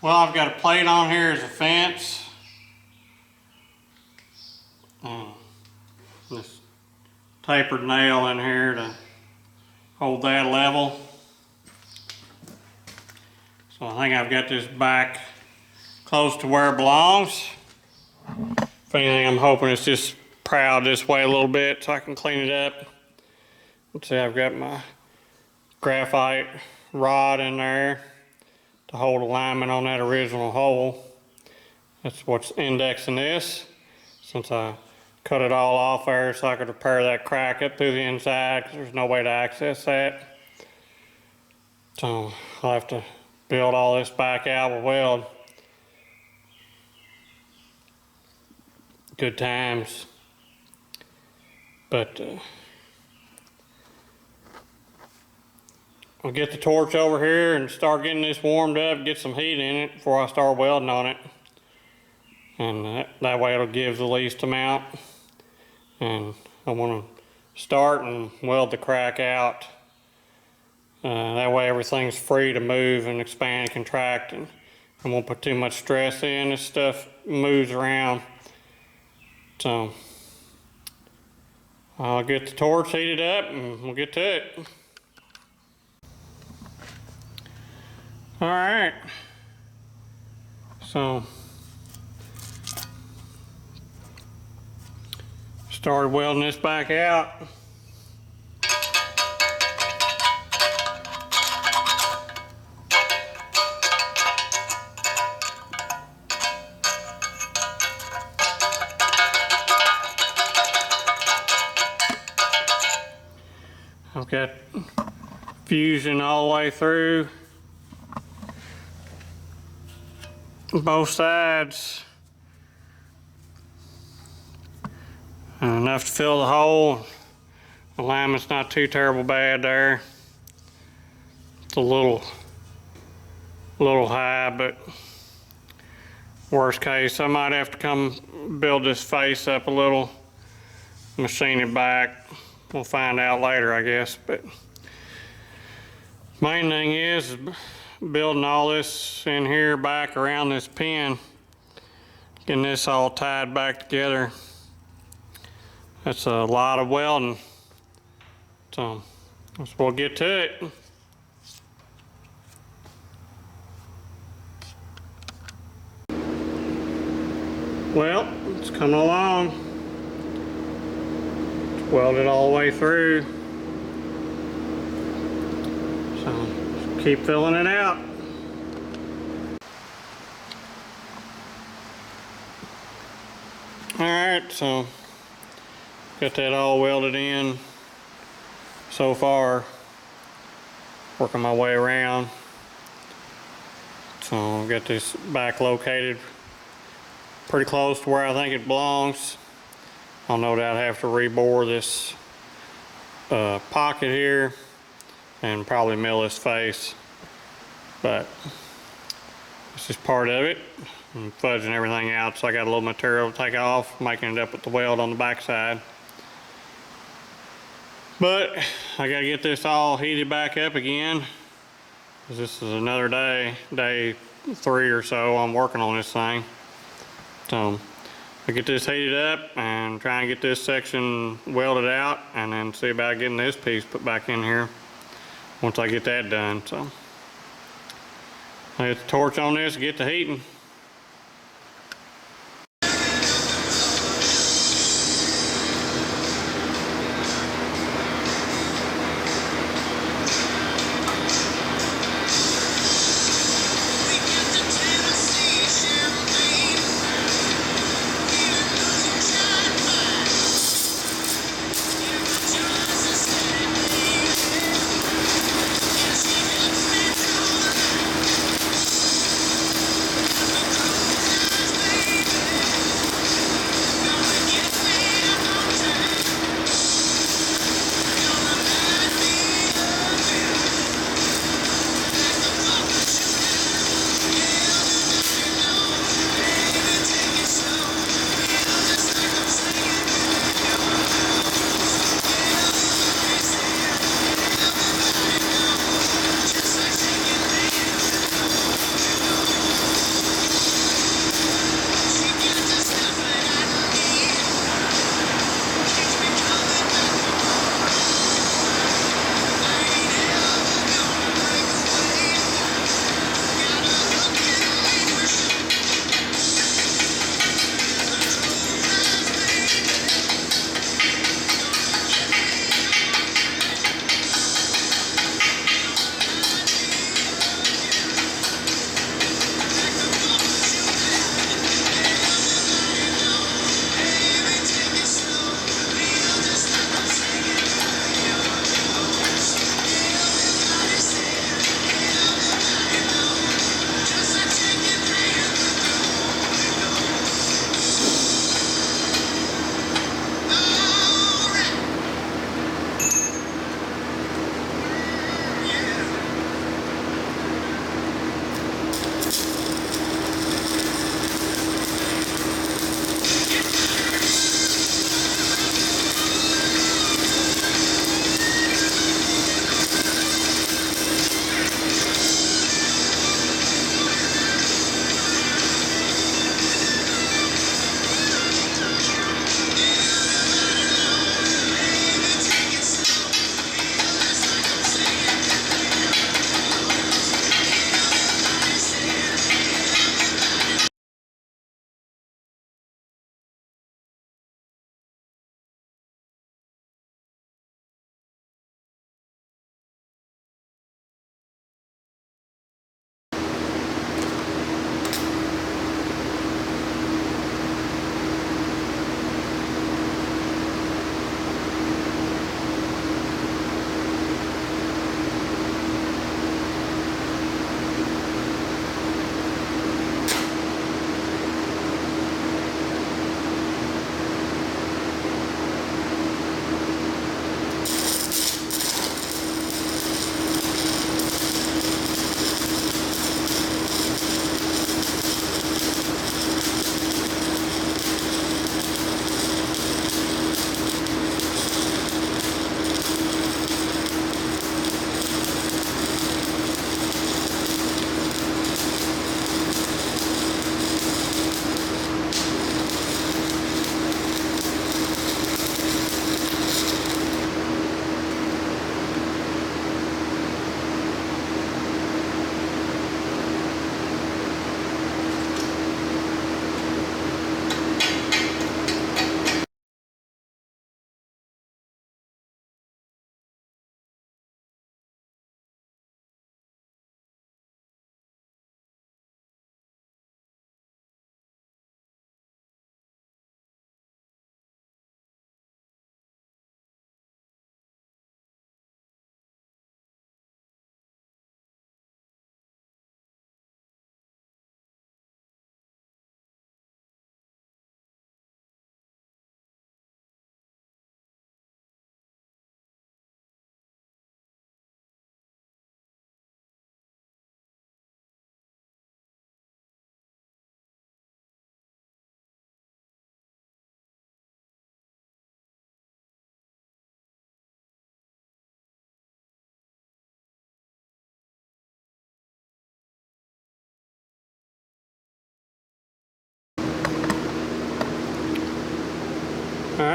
Well, I've got a plate on here as a fence. This tapered nail in here to hold that level. So I think I've got this back close to where it belongs. If anything, I'm hoping it's just proud this way a little bit so I can clean it up. Let's see, I've got my graphite rod in there to hold alignment on that original hole. That's what's indexing this, since I cut it all off there so I could repair that crack up through the inside because there's no way to access that. So I'll have to build all this back out with weld. Good times. But I'll get the torch over here and start getting this warmed up, get some heat in it before I start welding on it. And that way it'll give the least amount. And I want to start and weld the crack out. That way everything's free to move and expand and contract, and I won't put too much stress in. This stuff moves around. So I'll get the torch heated up and we'll get to it. All right. So started welding this back out. I've got fusion all the way through both sides. Enough to fill the hole. Alignment's not too terrible bad there. It's a little high, but worst case, I might have to come build this face up a little, machine it back. We'll find out later, I guess. But main thing is building all this in here back around this pin, getting this all tied back together. That's a lot of welding. So we'll get to it. Well, it's coming along. It's welded all the way through. So just keep filling it out. All right, so got that all welded in so far. Working my way around. So I've got this back located pretty close to where I think it belongs. I'll no doubt have to rebore this pocket here and probably mill this face, but this is part of it. I'm fudging everything out, so I got a little material to take off, making it up with the weld on the back side. But I gotta get this all heated back up again, because this is another day 3 or so I'm working on this thing. So I get this heated up and try and get this section welded out, and then see about getting this piece put back in here once I get that done. So I get the torch on this, get the heating.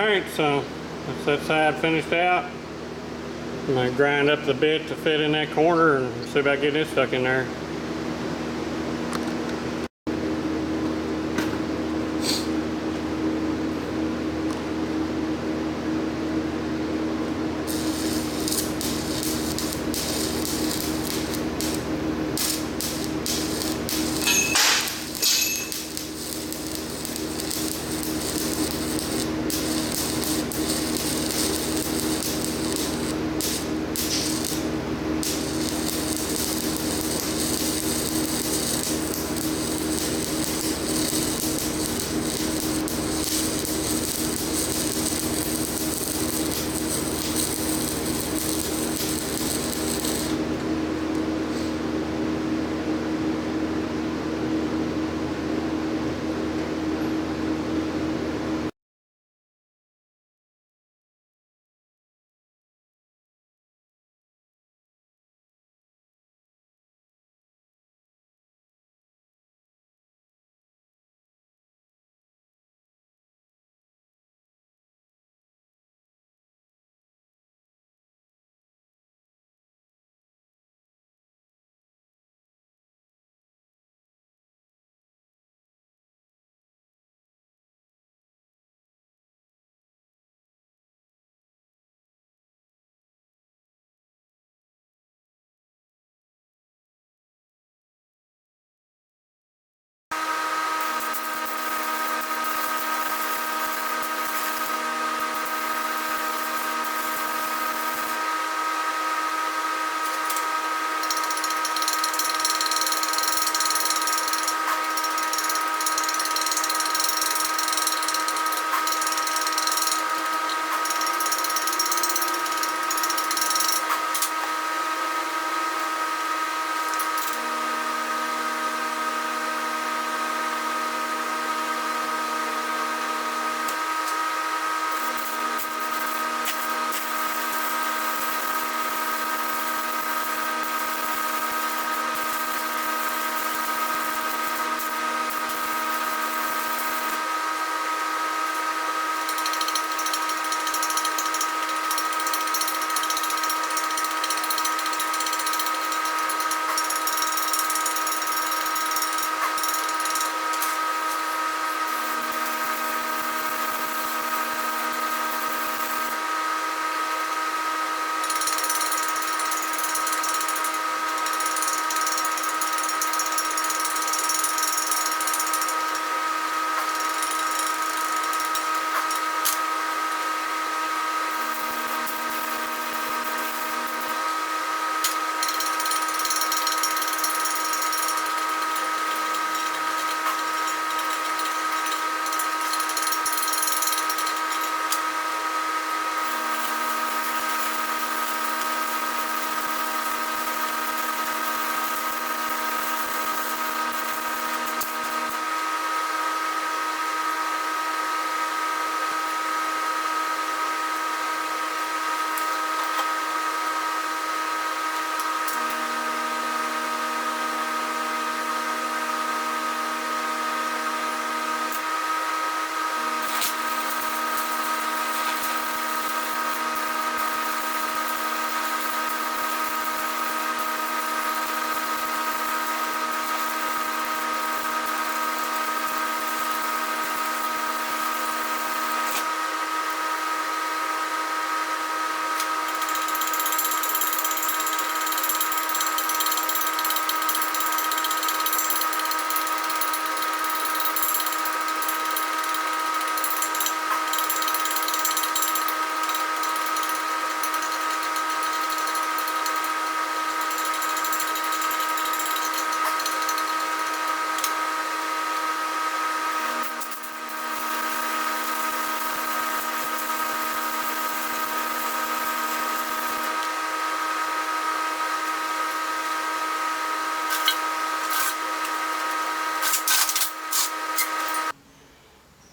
Alright, so that's that side finished out. I'm going to grind up the bit to fit in that corner and see if I can get it stuck in there.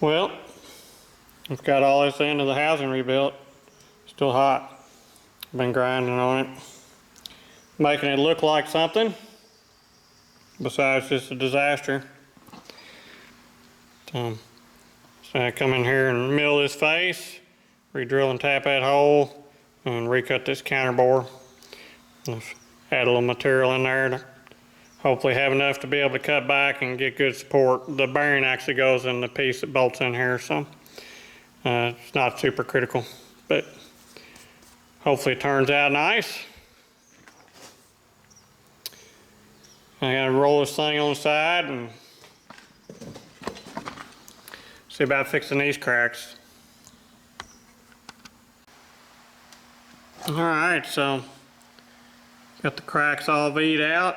Well, I've got all this end of the housing rebuilt. Still hot. Been grinding on it. Making it look like something besides just a disaster. So I come in here and mill this face. re-drill and tap that hole and recut this counter bore. Add a little material in there to hopefully have enough to be able to cut back and get good support. The bearing actually goes in the piece that bolts in here, so it's not super critical, but hopefully it turns out nice. I gotta roll this thing on the side and see about fixing these cracks. All right, so got the cracks all V'd out.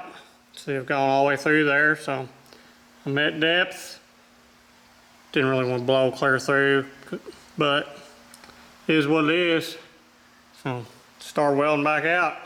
See, I've gone all the way through there, so I'm at depth. Didn't really want to blow clear through, but it is what it is. So start welding back out.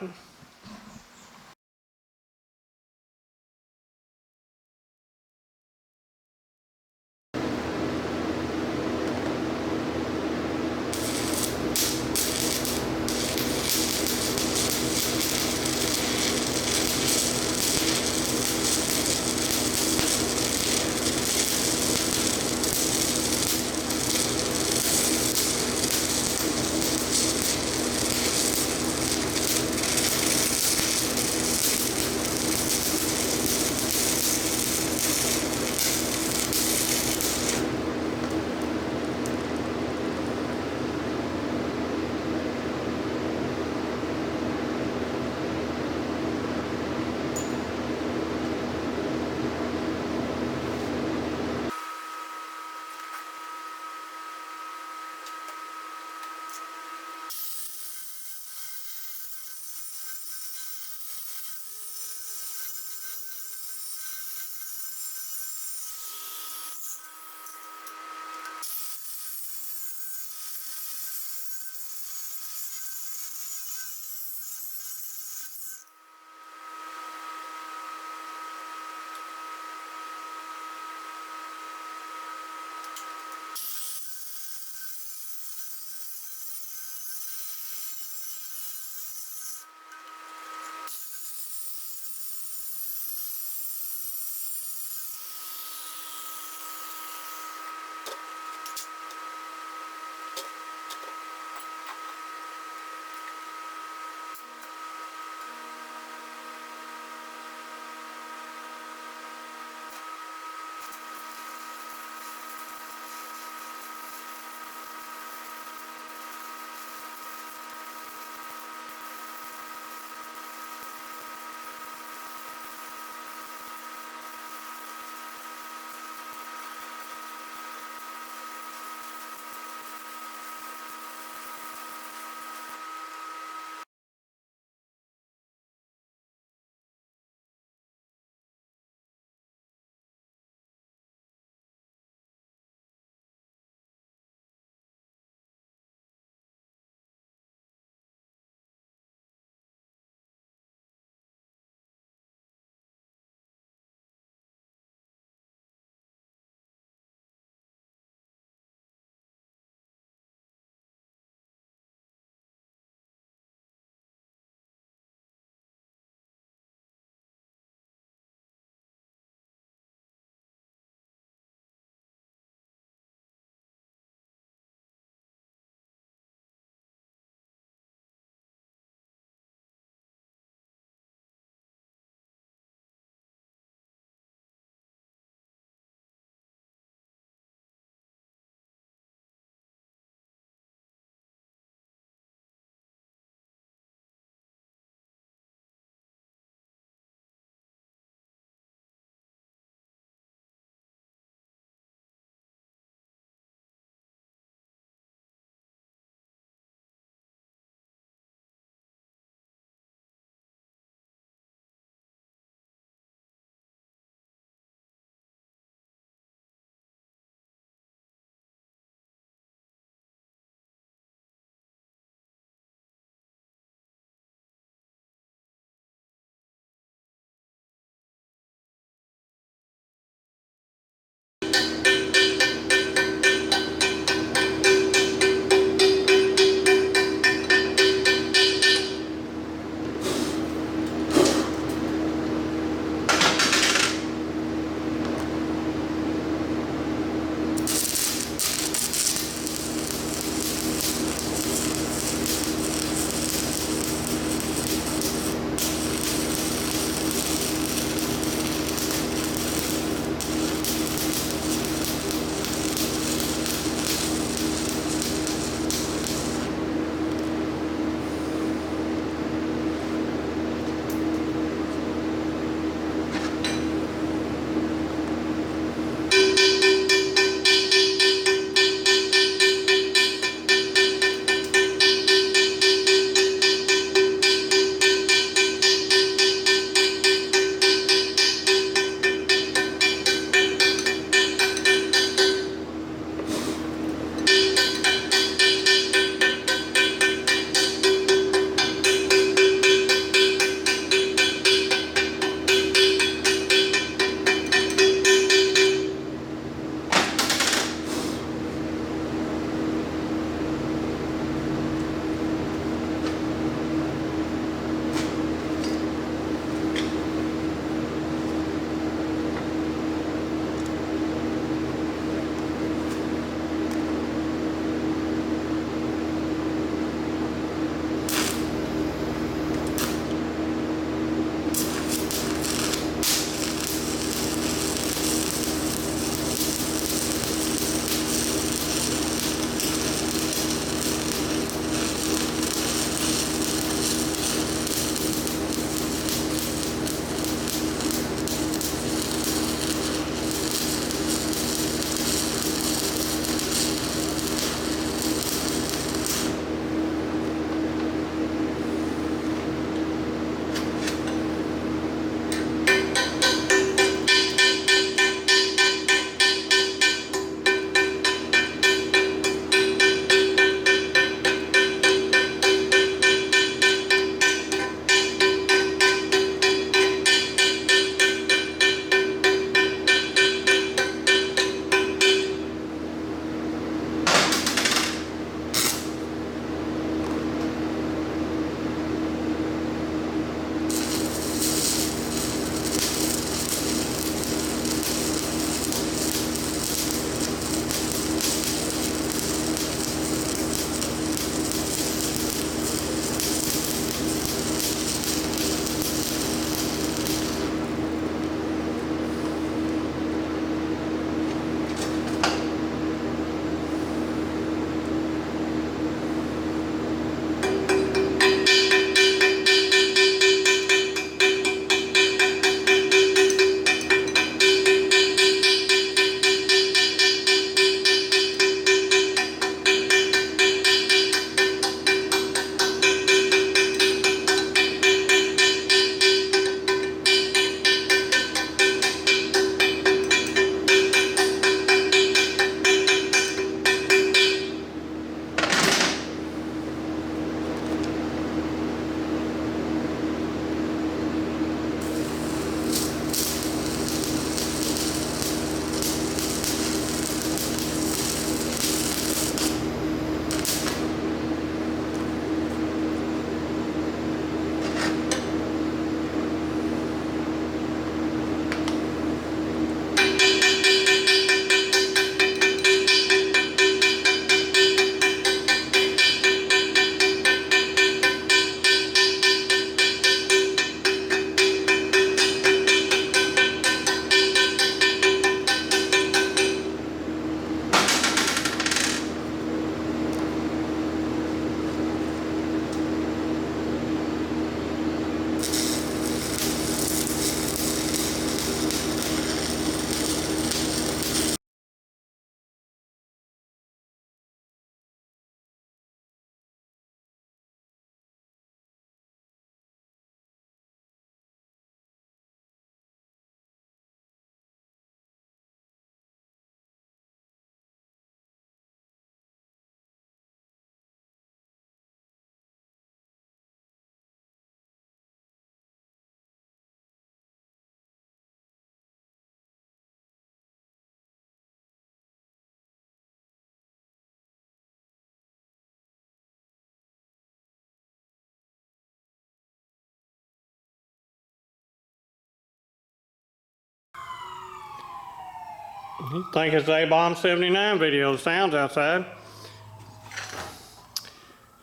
You think it's A-Bomb 79 video, the sounds outside.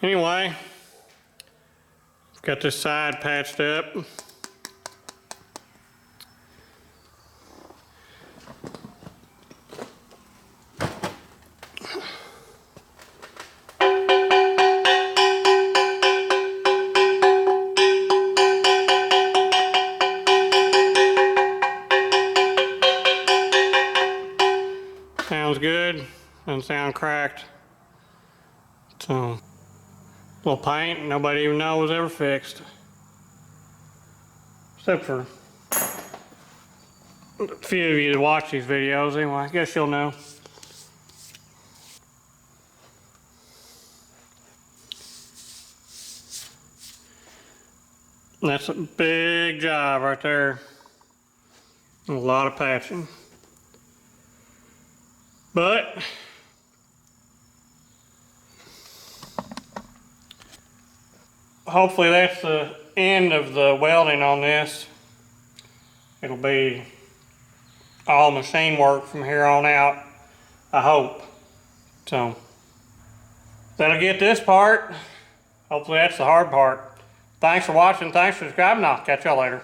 Anyway, got this side patched up. Sounds good, doesn't sound cracked. So, little paint, nobody even knows was ever fixed. Except for a few of you that watch these videos anyway, I guess you'll know. And that's a big job right there. A lot of patching. But hopefully that's the end of the welding on this. It'll be all machine work from here on out, I hope. So that'll get this part. Hopefully that's the hard part. Thanks for watching, thanks for subscribing, I'll catch y'all later.